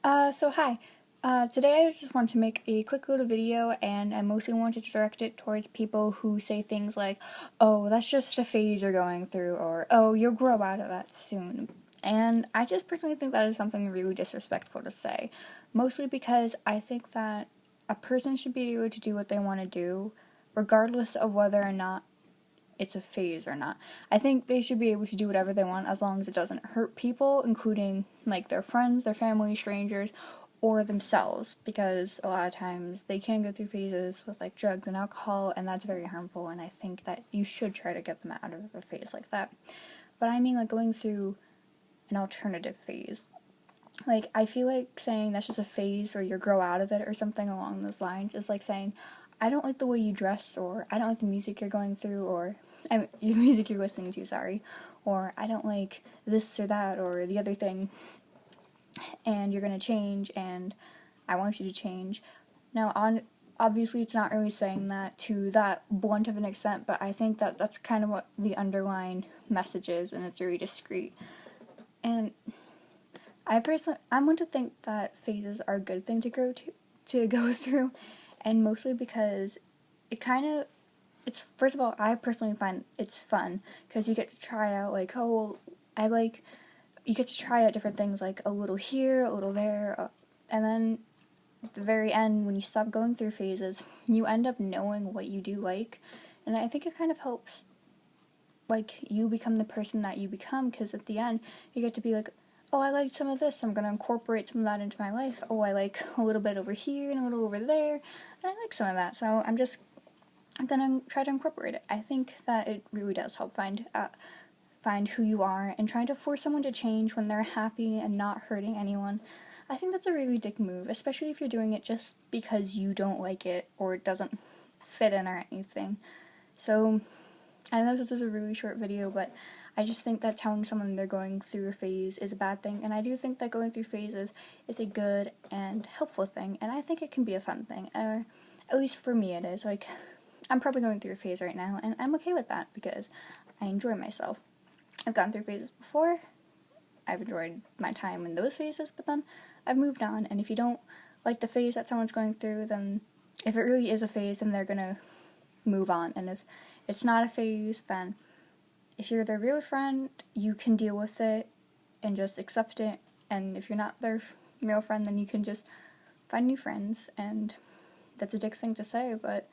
So hi. Today I just want to make a quick little video, and I mostly wanted to direct it towards people who say things like, oh, that's just a phase you're going through, or oh, you'll grow out of that soon. And I just personally think that is something really disrespectful to say, mostly because I think that a person should be able to do what they want to do, regardless of whether or not it's a phase or not. I think they should be able to do whatever they want as long as it doesn't hurt people, including like their friends, their family, strangers, or themselves, because a lot of times they can go through phases with like drugs and alcohol, and that's very harmful, and I think that you should try to get them out of a phase like that. But I mean like going through an alternative phase. Like, I feel like saying that's just a phase or you grow out of it or something along those lines is like saying, I don't like the way you dress, or I don't like the music you're going through, or the music you're listening to, sorry, or I don't like this or that or the other thing, and you're gonna change, and I want you to change. Now, obviously, it's not really saying that to that blunt of an extent, but I think that that's kind of what the underlying message is, and it's very discreet. And I'm one to think that phases are a good thing to go through, and mostly because it kind of it's first of all, I personally find it's fun because you get to try out like, oh well, I like you get to try out different things, like a little here, a little there, and then at the very end, when you stop going through phases, you end up knowing what you do like, and I think it kind of helps like you become the person that you become, because at the end you get to be like, oh, I like some of this, so I'm going to incorporate some of that into my life. Oh, I like a little bit over here and a little over there, and I like some of that, so I'm going to try to incorporate it. I think that it really does help find who you are, and trying to force someone to change when they're happy and not hurting anyone. I think that's a really dick move, especially if you're doing it just because you don't like it or it doesn't fit in or anything. So I know this is a really short video, but I just think that telling someone they're going through a phase is a bad thing, and I do think that going through phases is a good and helpful thing, and I think it can be a fun thing, or at least for me it is. Like, I'm probably going through a phase right now, and I'm okay with that because I enjoy myself. I've gone through phases before, I've enjoyed my time in those phases, but then I've moved on, and if you don't like the phase that someone's going through, then if it really is a phase, then they're gonna move on, and if it's not a phase, then if you're their real friend, you can deal with it and just accept it, and if you're not their real friend, then you can just find new friends, and that's a dick thing to say, but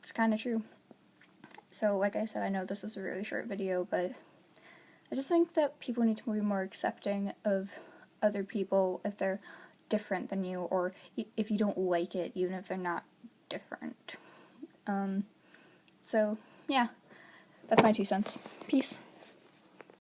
it's kind of true. So, like I said, I know this was a really short video, but I just think that people need to be more accepting of other people if they're different than you, or if you don't like it, even if they're not different. So, yeah, that's my 2 cents. Peace.